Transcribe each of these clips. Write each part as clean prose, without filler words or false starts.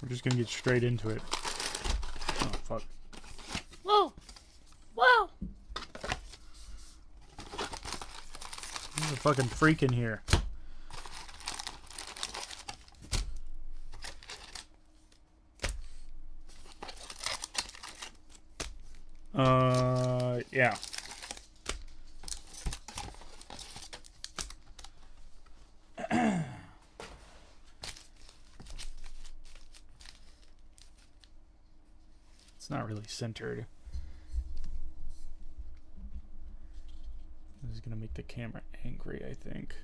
We're just gonna get straight into it. Oh, fuck. Whoa! Whoa! There's a fucking freak in here. Yeah. It's not really centered. This is gonna make the camera angry, I think.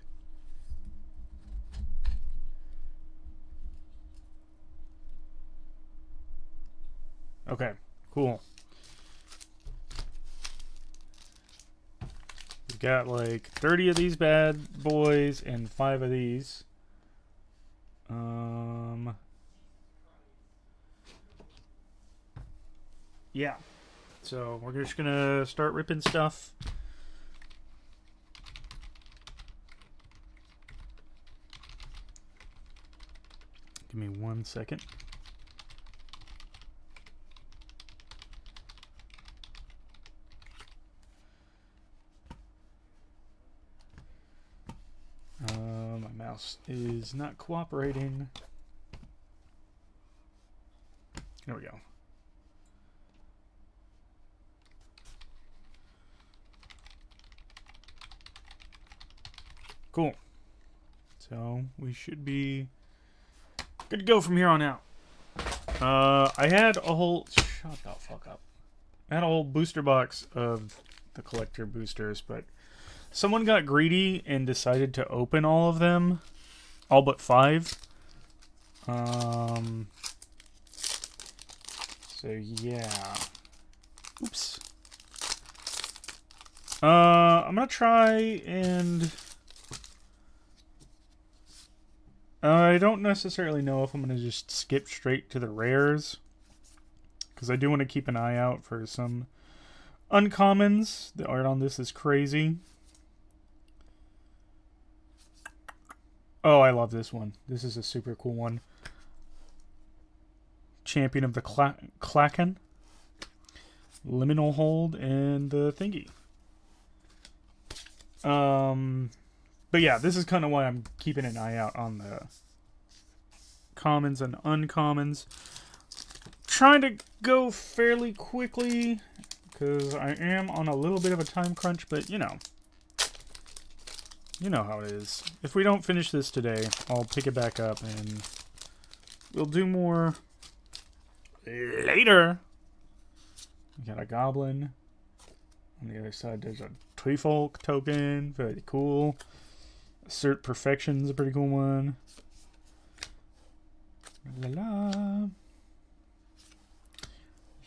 Okay, cool. We've got like 30 of these bad boys and 5 of these. Yeah. So we're just gonna start ripping stuff. Give me 1 second. My mouse is not cooperating. There we go. Cool. So we should be good to go from here on out. I had a whole... Shut the fuck up. I had a whole booster box of the collector boosters, but someone got greedy and decided to open all of them. All but 5. So yeah. Oops. I'm gonna try and... I don't necessarily know if I'm going to just skip straight to the rares, because I do want to keep an eye out for some uncommons. The art on this is crazy. Oh, I love this one. This is a super cool one. Champion of the Klaken. Liminal Hold and the thingy. But yeah, this is kind of why I'm keeping an eye out on the commons and uncommons. Trying to go fairly quickly, because I am on a little bit of a time crunch, but you know. You know how it is. If we don't finish this today, I'll pick it back up and we'll do more later. We got a goblin. On the other side, there's a Treefolk token. Very cool. Assert Perfection's a pretty cool one. La la.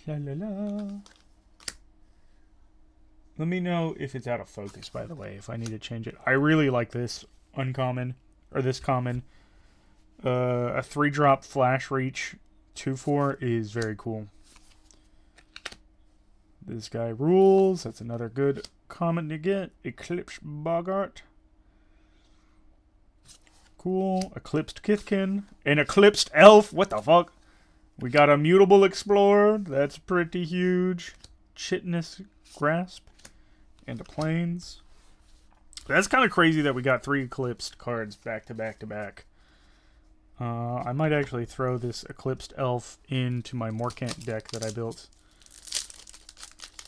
La la la. Let me know if it's out of focus, by the way, if I need to change it. I really like this uncommon, or this common. A 3-drop Flash Reach 2/4 is very cool. This guy rules. That's another good common to get. Eclipse Bogart. Cool. Eclipsed Kithkin. An Eclipsed Elf. What the fuck? We got a Mutable Explorer. That's pretty huge. Chitinous Grasp. And a Plains. That's kind of crazy that we got 3 Eclipsed cards back to back to back. I might actually throw this Eclipsed Elf into my Morcant deck that I built.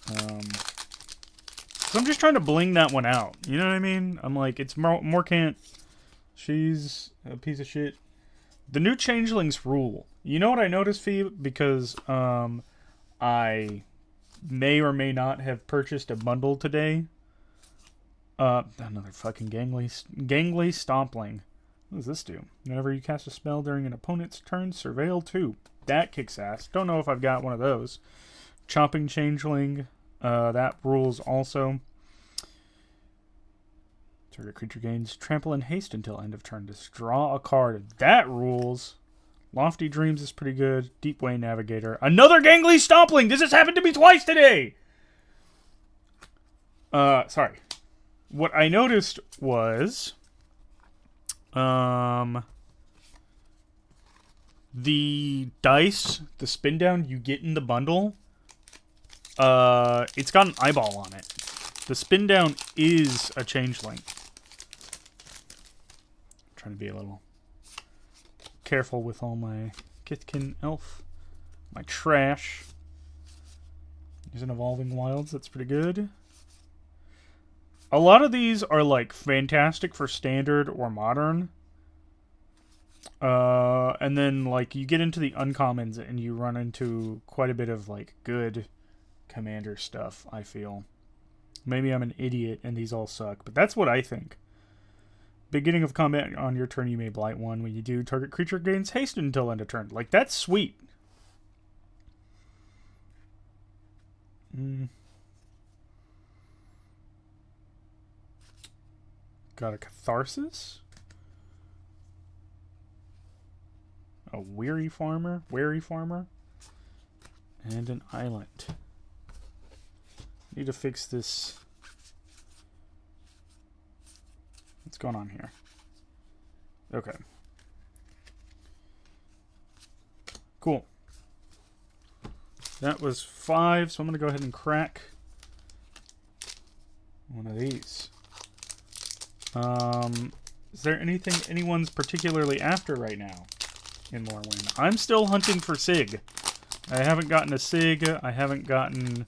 So I'm just trying to bling that one out. You know what I mean? I'm like, it's Morcant. She's a piece of shit. The new Changelings rule. You know what I noticed, Phoebe? Because I may or may not have purchased a bundle today. Another fucking gangly Stompling. What does this do? Whenever you cast a spell during an opponent's turn, surveil 2. That kicks ass. Don't know if I've got one of those. Chomping Changeling. That rules also. Target creature gains trample and haste until end of turn. Just draw a card. That rules. Lofty Dreams is pretty good. Deep Way Navigator. Another Gangly Stompling! This has happened to me twice today! Sorry. What I noticed was... the dice, the spin down you get in the bundle, it's got an eyeball on it. The spin down is a changeling. I'm trying to be a little careful with all my Kithkin elf. My trash. There's an Evolving Wilds, that's pretty good. A lot of these are like fantastic for standard or modern. And then like you get into the uncommons and you run into quite a bit of like good commander stuff, I feel. Maybe I'm an idiot and these all suck, but that's what I think. Beginning of combat on your turn, you may blight one. When you do, target creature gains haste until end of turn. Like, that's sweet. Got a Catharsis. A Wary Farmer. And an Island. Need to fix this. What's going on here? Okay. Cool. That was 5, so I'm going to go ahead and crack one of these. Is there anything anyone's particularly after right now in Lorwyn? I'm still hunting for Sig. I haven't gotten a Sig. I haven't gotten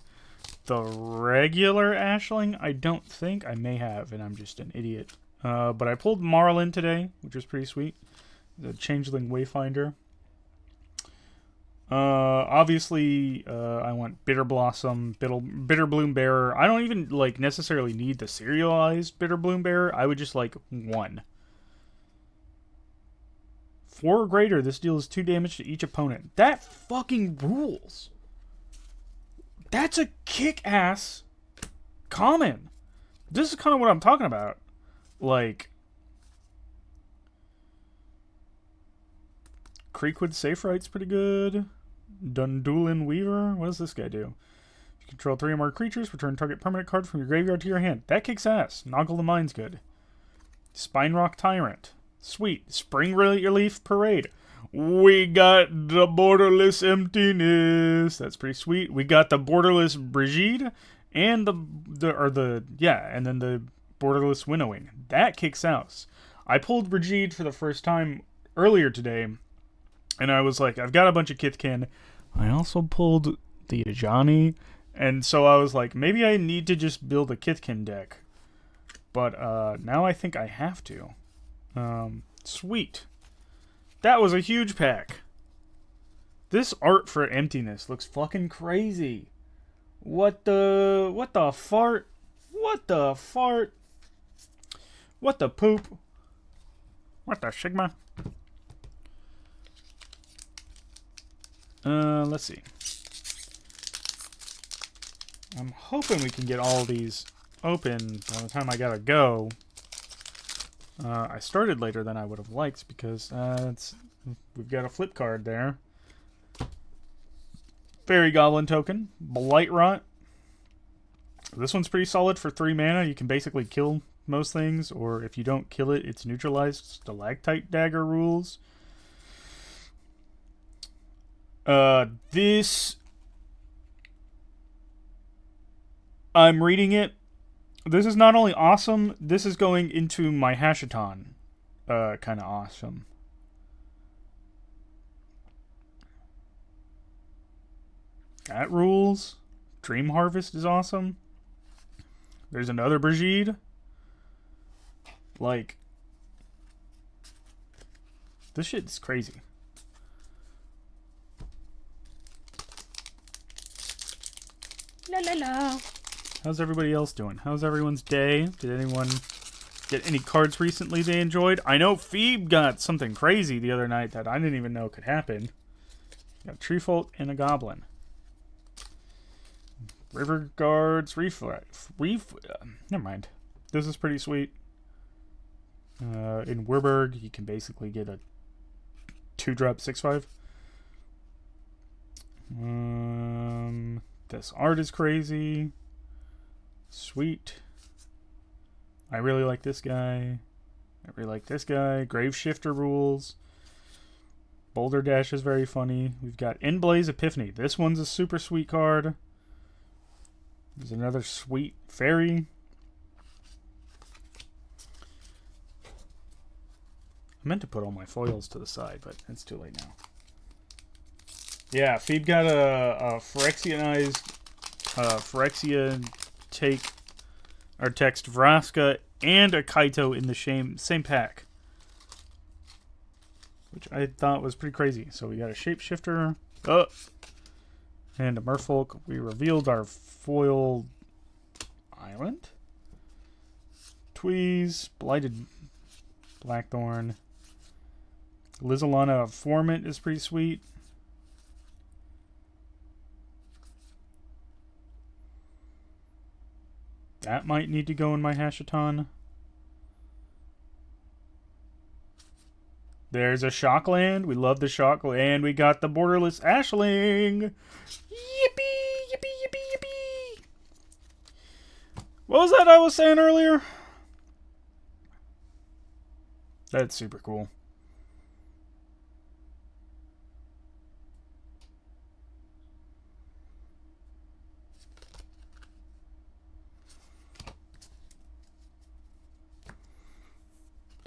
the regular Ashling. I don't think. I may have, and I'm just an idiot. But I pulled Marlin today, which was pretty sweet. The Changeling Wayfinder. Obviously, I want Bitter Blossom, Bitter Bloom Bearer. I don't even, like, necessarily need the serialized Bitter Bloom Bearer. I would just like 1. 4 or greater, this deals 2 damage to each opponent. That fucking rules. That's a kick-ass common. This is kind of what I'm talking about. Like, Creekwood Safe Right's pretty good. Dundulin Weaver. What does this guy do? You control 3 or more creatures. Return target permanent card from your graveyard to your hand. That kicks ass. Noggle the Mind's good. Spine Rock Tyrant. Sweet. Spring Relief Parade. We got the Borderless Emptiness. That's pretty sweet. We got the Borderless Brigitte and and then the Borderless Winnowing. That kicks ass. I pulled Brigitte for the first time earlier today, and I was like, I've got a bunch of Kithkin. I also pulled the Ajani, and so I was like, maybe I need to just build a Kithkin deck. But now I think I have to. Sweet. That was a huge pack. This art for Emptiness looks fucking crazy. What the fart? What the fart? What the poop? What the Sigma? Let's see. I'm hoping we can get all these open by the time I gotta go. I started later than I would have liked because we've got a flip card there. Fairy Goblin Token, Blight Rot. This one's pretty solid for 3 mana. You can basically kill most things, or if you don't kill it, it's neutralized. Stalactite Dagger rules. This... I'm reading it. This is not only awesome, this is going into my Hashaton. Kind of awesome. That rules. Dream Harvest is awesome. There's another Brigitte. Like, this shit's crazy. La la la. How's everybody else doing? How's everyone's day? Did anyone get any cards recently they enjoyed? I know Phoebe got something crazy the other night that I didn't even know could happen. Got a Treefolt and a Goblin. River Guards, never mind. This is pretty sweet. In Werberg, you can basically get a 2-drop 6/5. This art is crazy. Sweet. I really like this guy. I really like this guy. Grave Shifter rules. Boulder Dash is very funny. We've got Inblaze Epiphany. This one's a super sweet card. There's another sweet fairy. I meant to put all my foils to the side, but it's too late now. Yeah, Phoebe got a Phyrexianized Phyrexia take or text Vraska and a Kaito in the same pack, which I thought was pretty crazy. So we got a Shapeshifter and a Merfolk. We revealed our foil island. Tweeze, Blighted Blackthorn. Lizalana Formant is pretty sweet. That might need to go in my Hashaton. There's a Shockland. We love the Shockland. We got the Borderless Ashling. Yippee, yippee, yippee, yippee. What was that I was saying earlier? That's super cool.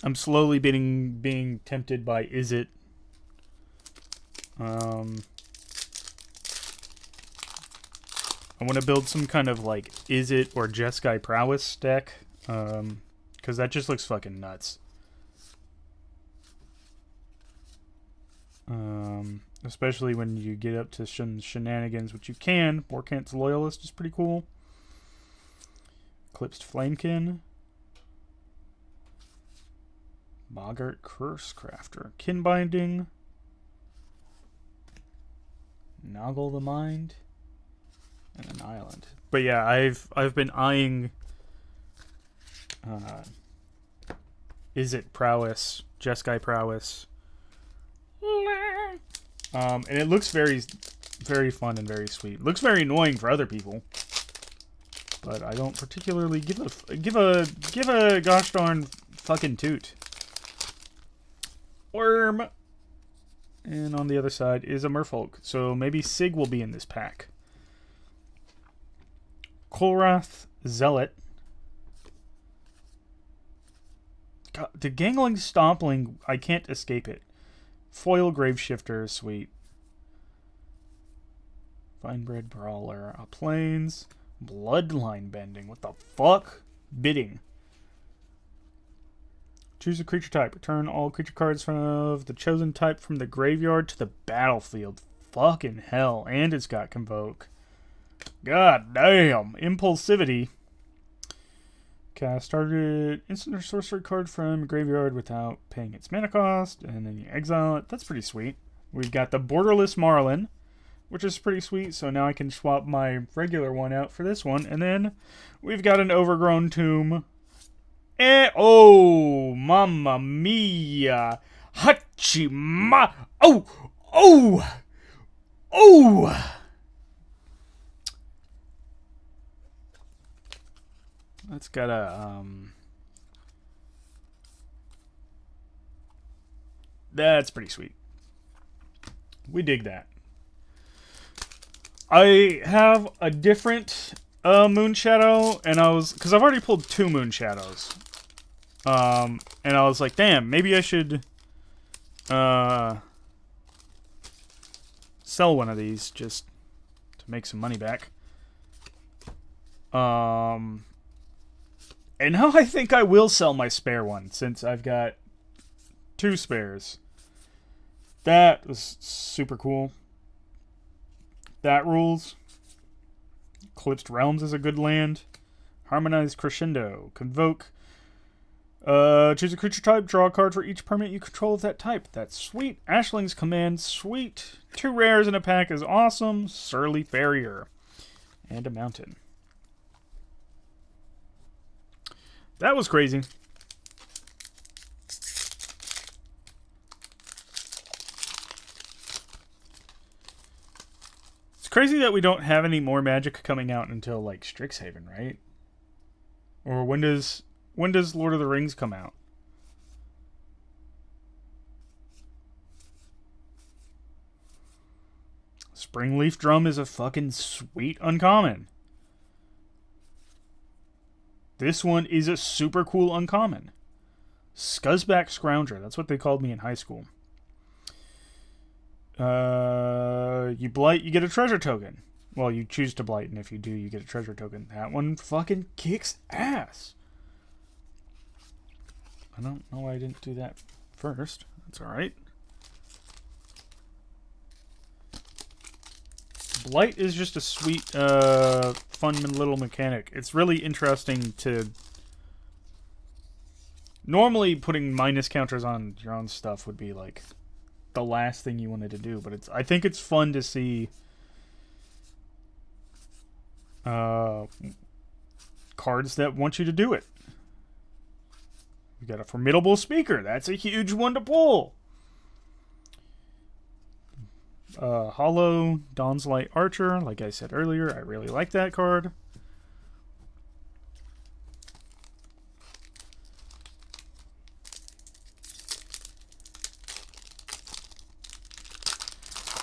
I'm slowly being tempted by Is It. I want to build some kind of like Is It or Jeskai Prowess deck. Because that just looks fucking nuts. Especially when you get up to shenanigans, which you can. Borkant's Loyalist is pretty cool. Eclipsed Flamekin. Boggart Curse Crafter. Kinbinding. Noggle the Mind. And an island. But yeah, I've been eyeing Is It Prowess, Jeskai Prowess. And it looks very, very fun and very sweet. It looks very annoying for other people. But I don't particularly give a gosh darn fucking toot. Worm. And on the other side is a Merfolk. So maybe Sig will be in this pack. Kolrath Zealot. God, the Gangling Stompling, I can't escape it. Foil Graveshifter is sweet. Vinebred Brawler. A Plains. Bloodline Bending. What the fuck? Bidding. Choose a creature type. Return all creature cards of the chosen type from the graveyard to the battlefield. Fucking hell. And it's got Convoke. God damn. Impulsivity. Cast target instant or sorcery card from graveyard without paying its mana cost. And then you exile it. That's pretty sweet. We've got the Borderless Marlin, which is pretty sweet. So now I can swap my regular one out for this one. And then we've got an Overgrown Tomb. Oh, mamma mia. Hachima. Oh, oh, oh. That's got a, that's pretty sweet. We dig that. I have a different Moon Shadow, and because I've already pulled 2 Moon Shadows. And I was like, damn, maybe I should sell one of these just to make some money back. And now I think I will sell my spare one, since I've got 2 spares. That was super cool. That rules. Eclipsed Realms is a good land. Harmonized Crescendo. Convoke. Choose a creature type. Draw a card for each permanent you control of that type. That's sweet. Ashling's Command. Sweet. 2 rares in a pack is awesome. Surly Farrier. And a mountain. That was crazy. It's crazy that we don't have any more Magic coming out until, like, Strixhaven, right? Or when does Lord of the Rings come out? Springleaf Drum is a fucking sweet uncommon. This one is a super cool uncommon. Scuzzback Scrounger. That's what they called me in high school. You blight, you get a treasure token. Well, you choose to blight, and if you do, you get a treasure token. That one fucking kicks ass. I don't know why I didn't do that first. That's alright. Blight is just a sweet, fun little mechanic. It's really interesting to... Normally, putting minus counters on your own stuff would be, like, the last thing you wanted to do. But I think it's fun to see... cards that want you to do it. We got a Formidable Speaker. That's a huge one to pull. Hollow Dawn's Light Archer. Like I said earlier, I really like that card.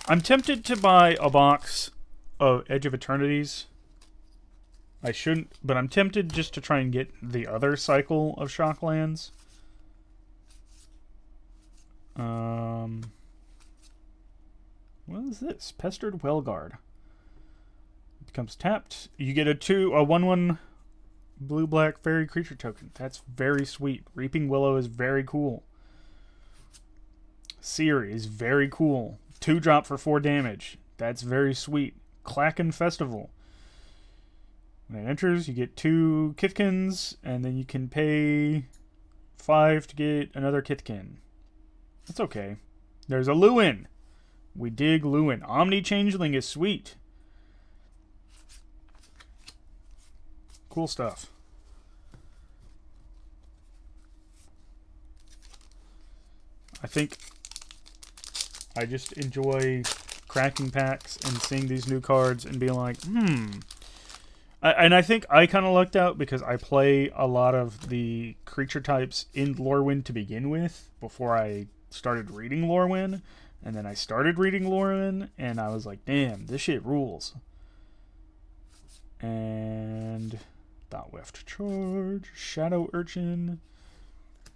I'm tempted to buy a box of Edge of Eternities. I shouldn't, but I'm tempted just to try and get the other cycle of Shocklands. What is this? Pestered Wellguard. It becomes tapped. You get a 1/1 blue-black fairy creature token. That's very sweet. Reaping Willow is very cool. Seer is very cool. 2-drop for 4 damage. That's very sweet. Klacken Festival. When it enters, you get 2 Kithkins, and then you can pay 5 to get another Kithkin. That's okay. There's a Lewin. We dig Lewin. Omni Changeling is sweet. Cool stuff. I think I just enjoy cracking packs and seeing these new cards and being like, And I think I kind of lucked out because I play a lot of the creature types in Lorwyn to begin with before I started reading Lorwyn. And then I started reading Lorwyn and I was like, damn, this shit rules. And Thought Weft Charge, Shadow Urchin.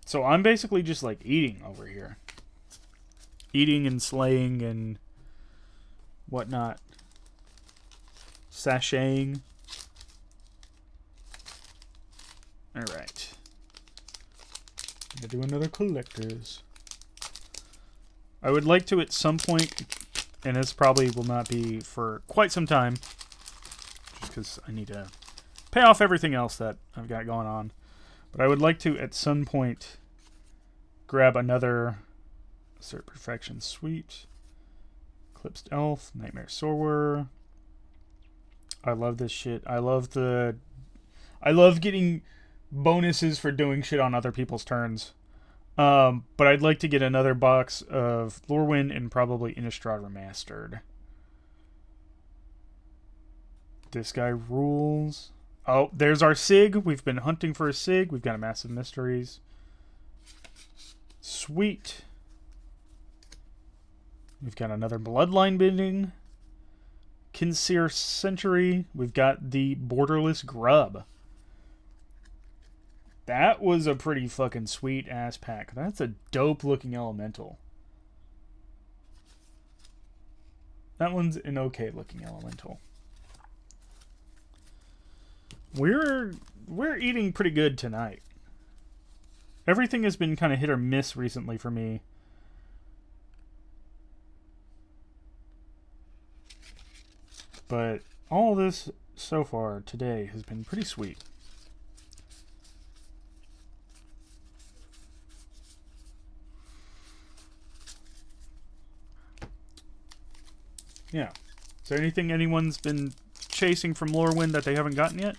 So I'm basically just like eating over here. Eating and slaying and whatnot. Sashaying. Alright. Gonna do another collector's. I would like to at some point, and this probably will not be for quite some time, just because I need to pay off everything else that I've got going on. But I would like to at some point grab another Assert Perfection Suite, Eclipsed Elf, Nightmare Sower. I love this shit. I love getting bonuses for doing shit on other people's turns. But I'd like to get another box of Lorwyn and probably Innistrad Remastered. This guy rules. Oh, there's our Sig. We've been hunting for a Sig. We've got a Massive Mysteries. Sweet. We've got another Bloodline Bending. Kinseer Century. We've got the Borderless Grub. That was a pretty fucking sweet ass pack. That's a dope looking elemental. That one's an okay looking elemental. We're eating pretty good tonight. Everything has been kind of hit or miss recently for me. But all this so far today has been pretty sweet. Yeah. Is there anything anyone's been chasing from Lorwyn that they haven't gotten yet?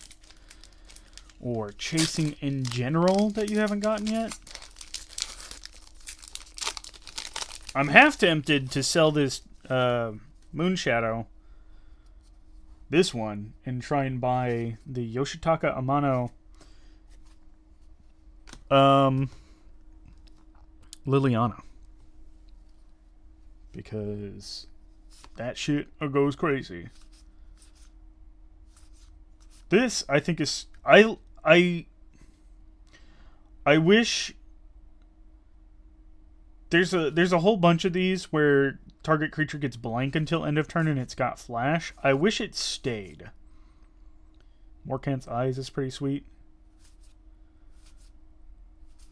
Or chasing in general that you haven't gotten yet? I'm half tempted to sell this Moonshadow, this one, and try and buy the Yoshitaka Amano Liliana. Because that shit goes crazy. This, I think, is... I wish... There's a whole bunch of these where target creature gets blank until end of turn and it's got flash. I wish it stayed. Morkant's Eyes is pretty sweet.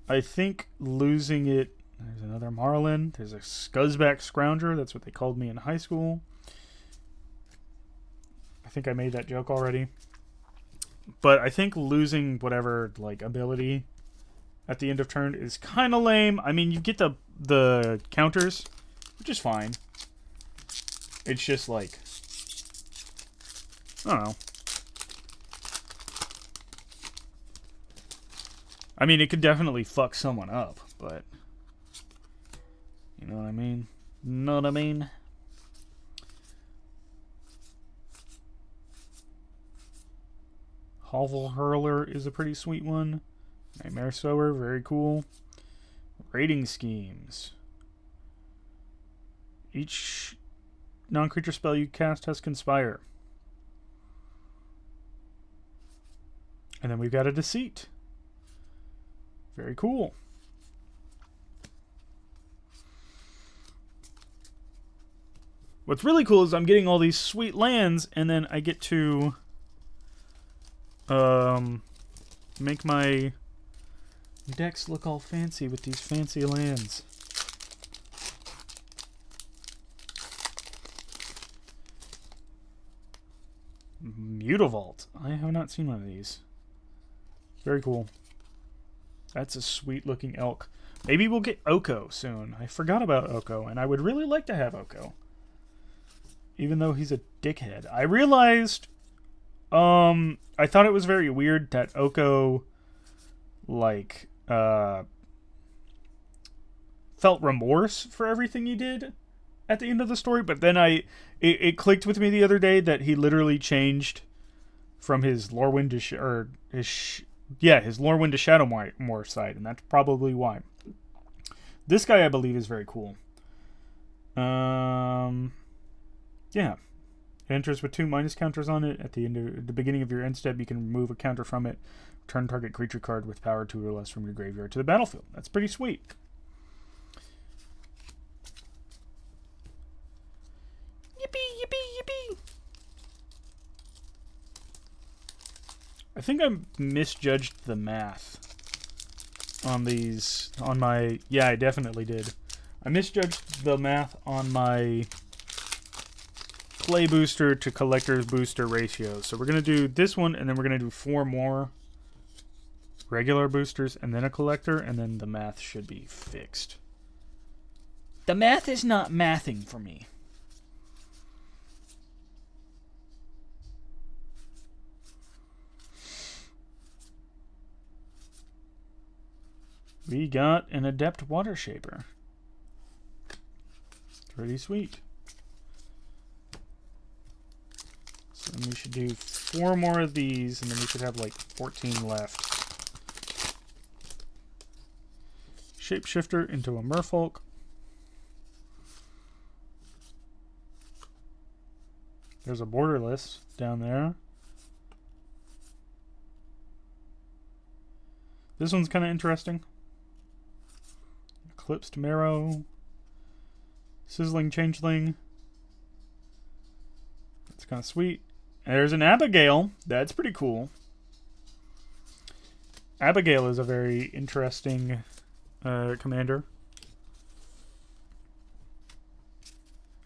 I think losing it... There's another Marlin. There's a Scuzzback Scrounger. That's what they called me in high school. I think I made that joke already. But I think losing whatever like ability at the end of turn is kind of lame. I mean, you get the counters, which is fine. It's just like... I don't know. I mean, it could definitely fuck someone up, but... You know what I mean? Know what I mean? Hovel Hurler is a pretty sweet one. Nightmare Sower, very cool. Raiding Schemes. Each non-creature spell you cast has Conspire. And then we've got a Deceit. Very cool. What's really cool is I'm getting all these sweet lands, and then I get to make my decks look all fancy with these fancy lands. Mutavault. I have not seen one of these. Very cool. That's a sweet looking elk. Maybe we'll get Oko soon. I forgot about Oko, and I would really like to have Oko. Even though he's a dickhead. I realized, I thought it was very weird that Oko, like, felt remorse for everything he did at the end of the story, but then it clicked with me the other day that he literally changed from his Lorwyn to his Lorwyn to Shadowmoor side, and that's probably why. This guy, I believe, is very cool. Yeah. It enters with 2 minus counters on it. At the beginning of your end step, you can remove a counter from it. Return target creature card with power 2 or less from your graveyard to the battlefield. That's pretty sweet. Yippee, yippee, yippee! I think I misjudged the math on these. Yeah, I definitely did. I misjudged the math on my play booster to collector's booster ratio. So we're going to do this one, and then we're going to do 4 more regular boosters, and then a collector, and then the math should be fixed. The math is not mathing for me. We got an Adept Water Shaper. Pretty sweet. So then we should do 4 more of these, and then we should have like 14 left. Shapeshifter into a Merfolk. There's a Borderless down there. This one's kind of interesting. Eclipsed Marrow. Sizzling Changeling. That's kind of sweet. And there's an Abigail. That's pretty cool. Abigail is a very interesting commander.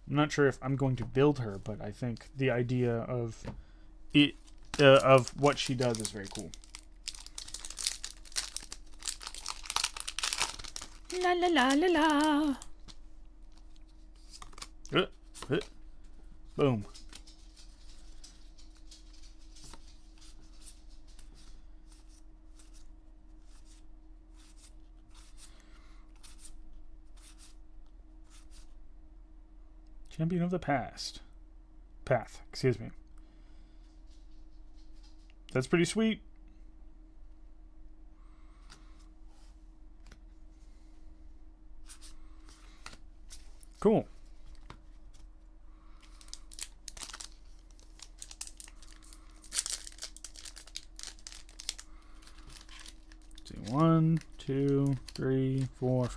I'm not sure if I'm going to build her, but I think the idea of it, of what she does is very cool. La la la la la. Boom. Champion of the Path, excuse me. That's pretty sweet. Cool.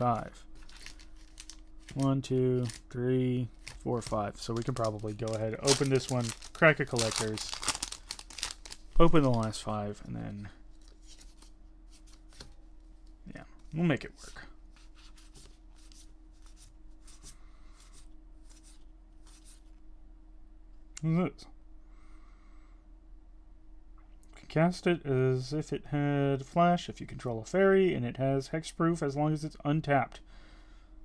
5. 1, 2, 3, 4, 5. So we can probably go ahead, open this one, crack a collector's, open the last 5, and then, yeah, we'll make it work. What's this? Cast it as if it had flash if you control a fairy, and it has hexproof as long as it's untapped.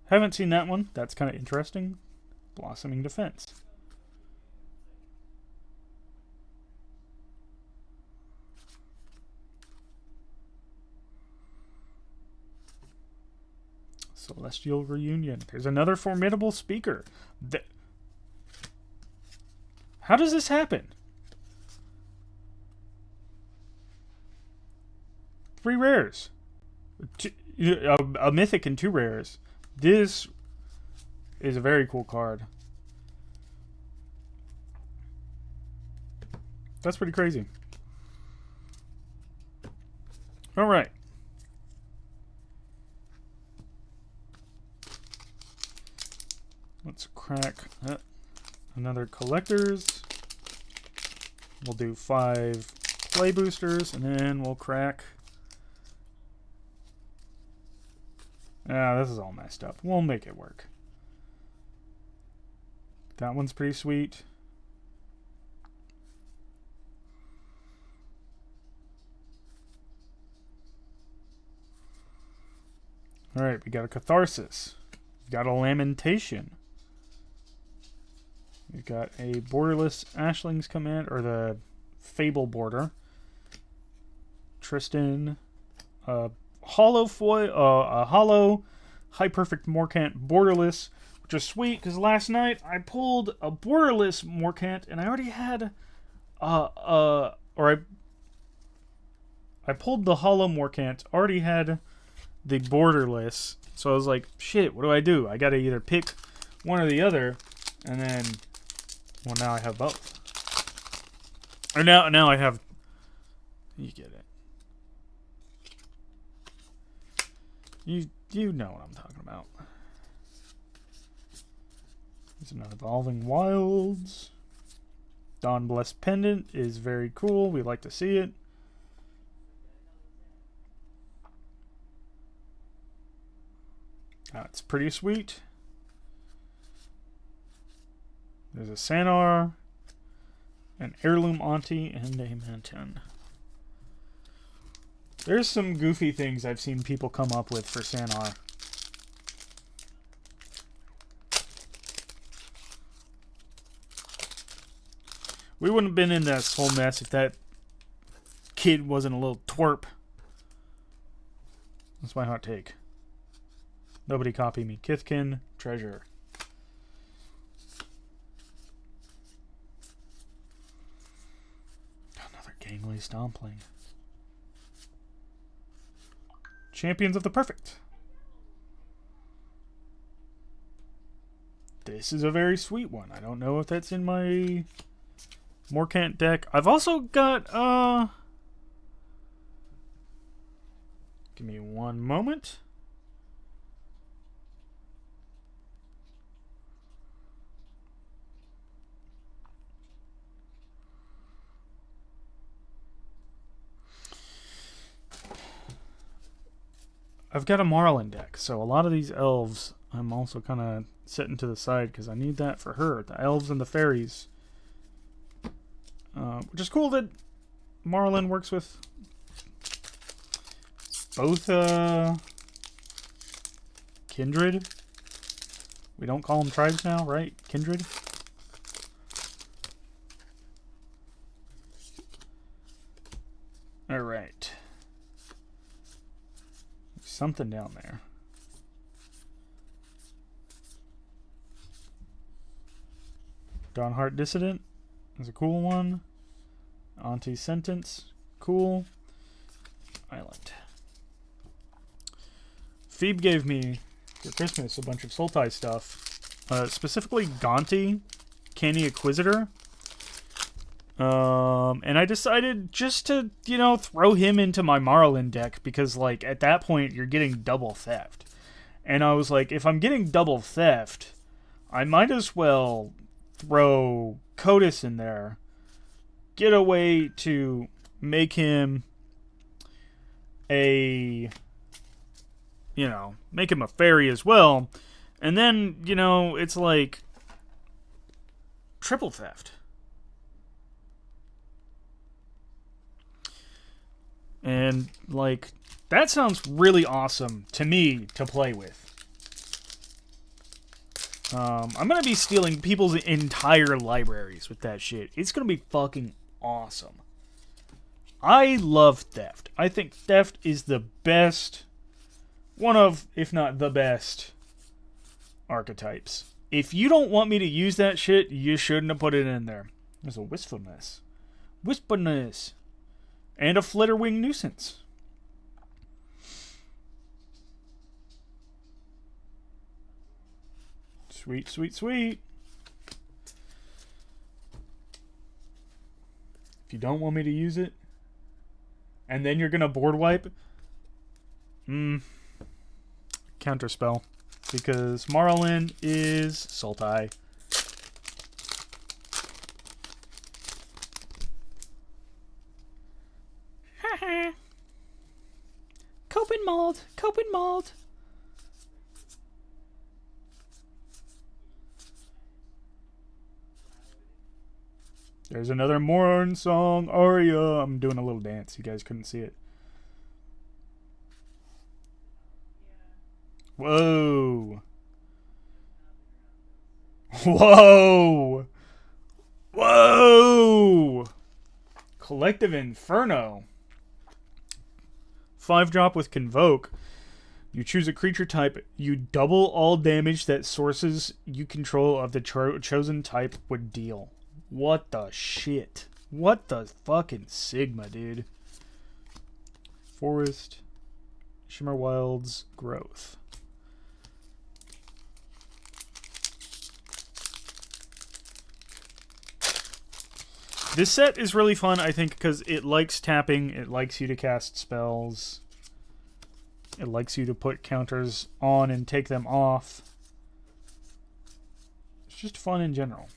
Haven't seen that one. That's kind of interesting. Blossoming Defense. Celestial Reunion. There's another formidable speaker. How does this happen? 3 rares. A mythic and 2 rares. This is a very cool card. That's pretty crazy. Alright. Let's crack another collector's. We'll do 5 play boosters, and then we'll crack. Ah, this is all messed up. We'll make it work. That one's pretty sweet. Alright, we got a Catharsis. We've got a Lamentation. We've got a Borderless Ashling's Command, or the Fable Border. Tristan. Hollow foil, a hollow high perfect Morcant borderless, which is sweet because last night I pulled a borderless Morcant and I already had I pulled the hollow Morcant, already had the borderless, so I was like, shit, what do? I gotta either pick one or the other, and then, well, now I have both. Or now I have, you get it. You know what I'm talking about. There's an Evolving Wilds. Dawn Blessed Pendant is very cool. We like to see it. It's pretty sweet. There's a Sanar, an Heirloom Auntie, and a Manton. There's some goofy things I've seen people come up with for Sanar. We wouldn't have been in this whole mess if that kid wasn't a little twerp. That's my hot take. Nobody copy me. Kithkin, Treasure. Another gangly Stompling. Champions of the Perfect. This is a very sweet one. I don't know if that's in my Morcant deck. I've also got, give me one moment. I've got a Marlin deck, so a lot of these elves I'm also kind of setting to the side because I need that for her. The elves and the fairies. Which is cool that Marlin works with both kindred. We don't call them tribes now, right? Kindred. All right. Something down there. Dawnheart Dissident is a cool one. Auntie Sentence, cool. Island. Phoebe gave me for Christmas a bunch of Sultai stuff, specifically Gonti, Canny Inquisitor. And I decided just to, throw him into my Marlin deck because, like, at that point, you're getting double theft. And I was like, if I'm getting double theft, I might as well throw Codis in there. Get a way to make him a, make him a fairy as well. And then, it's like triple theft. And, like, that sounds really awesome to me to play with. I'm going to be stealing people's entire libraries with that shit. It's going to be fucking awesome. I love theft. I think theft is the best, one of, if not the best, archetypes. If you don't want me to use that shit, you shouldn't have put it in there. There's a wistfulness. Wispiness. And a flitterwing nuisance. Sweet, sweet, sweet. If you don't want me to use it, and then you're gonna board wipe, counterspell. Because Marlin is Sultai. Haha. Copen mold. Copen mold. There's another Morn song aria. I'm doing a little dance. You guys couldn't see it. Whoa. Whoa. Whoa. Collective Inferno. 5-drop with Convoke. You choose a creature type. You double all damage that sources you control of the chosen type would deal. What the shit? What the fucking Sigma, dude? Forest. Shimmer Wilds. Growth. This set is really fun, I think, because it likes tapping. It likes you to cast spells. It likes you to put counters on and take them off. It's just fun in general.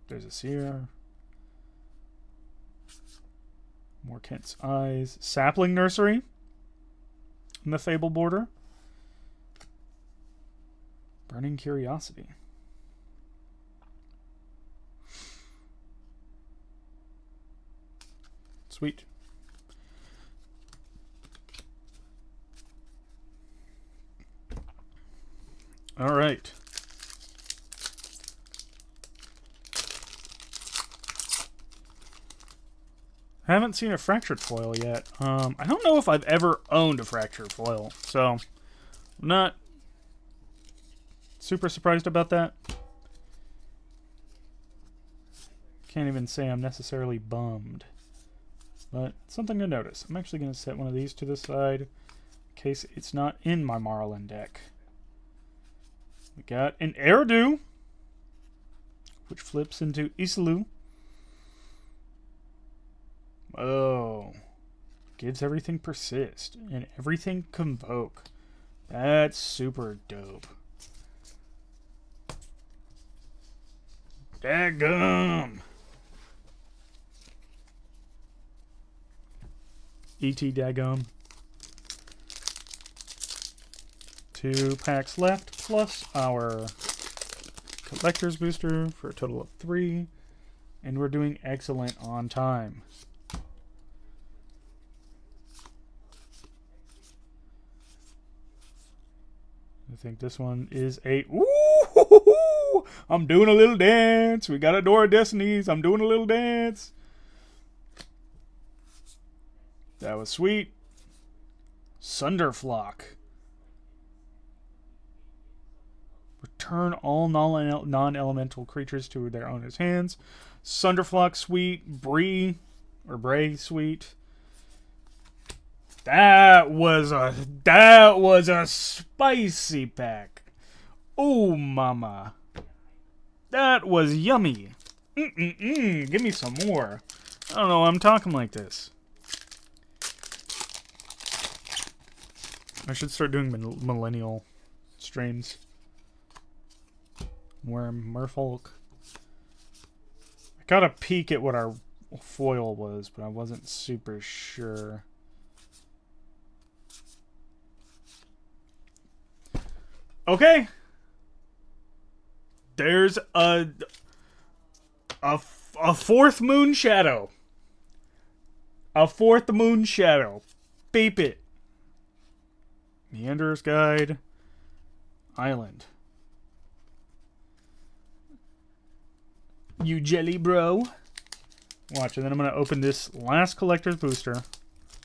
There's a Seer. More Kent's Eyes. Sapling Nursery. In the Fable border. Burning Curiosity. Sweet. All right. I haven't seen a fractured foil yet. I don't know if I've ever owned a fractured foil, so I'm not super surprised about that. Can't even say I'm necessarily bummed, but something to notice. I'm actually going to set one of these to the side in case it's not in my Marlin deck. We got an Erdu, which flips into Isalu. Oh, gives everything persist and everything convoke. That's super dope. Daggum. E.T. daggum. 2 packs left plus our collector's booster for a total of 3. And we're doing excellent on time. I think this one is a... Ooh! I'm doing a little dance. We got a Door of Destinies. I'm doing a little dance. That was sweet. Sunderflock. Return all non-elemental creatures to their owner's hands. Sunderflock sweet. Bray sweet. That was a spicy pack. Oh, mama. That was yummy. Give me some more. I don't know why I'm talking like this. I should start doing millennial streams. Worm, Merfolk. I got a peek at what our foil was, but I wasn't super sure. Okay. There's a fourth moon shadow. A fourth moon shadow. Beep it. Meander's Guide. Island. You jelly bro. Watch, and then I'm going to open this last collector's booster.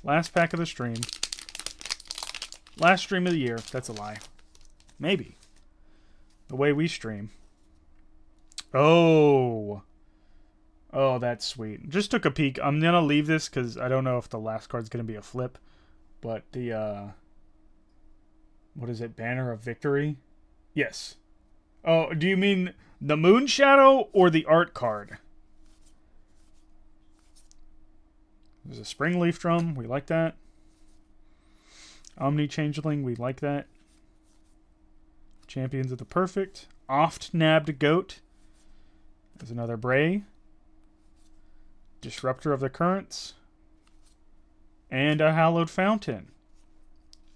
Last pack of the stream. Last stream of the year. That's a lie. Maybe. The way we stream. Oh. Oh, that's sweet. Just took a peek. I'm going to leave this because I don't know if the last card's going to be a flip. But the, what is it? Banner of Victory? Yes. Oh, do you mean the Moon Shadow or the art card? There's a Spring Leaf Drum. We like that. Omni Changeling. We like that. Champions of the Perfect. Oft Nabbed Goat. There's another Bray. Disruptor of the Currents. And a Hallowed Fountain.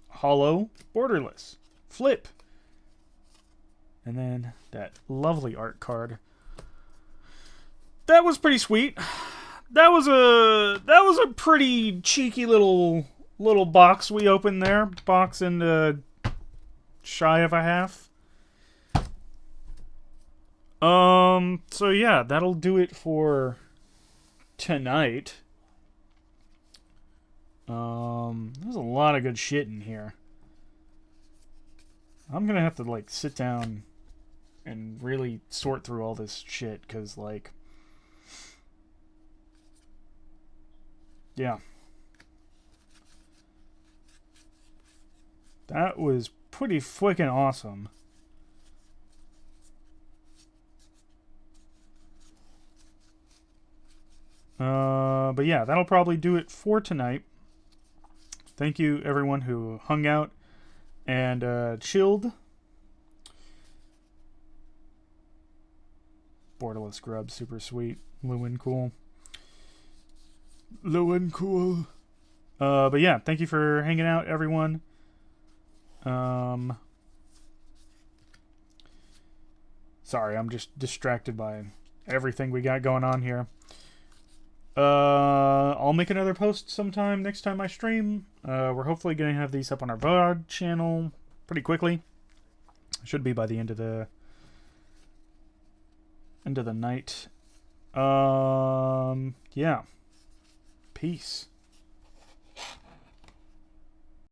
Hollow. Borderless. Flip. And then that lovely art card. That was pretty sweet. That was a pretty cheeky little box we opened there. Box and shy of a half. So yeah, that'll do it for tonight. There's a lot of good shit in here. I'm gonna have to like sit down and really sort through all this shit, cause like, yeah, that was pretty freaking awesome. But yeah, that'll probably do it for tonight. Thank you everyone who hung out and chilled. Borderless Grub, super sweet. Lorwyn, cool. Lorwyn, cool. But yeah, thank you for hanging out, everyone. Sorry, I'm just distracted by everything we got going on here. I'll make another post sometime next time I stream. We're hopefully going to have these up on our VOD channel pretty quickly. Should be by the end of the night. Yeah. Peace.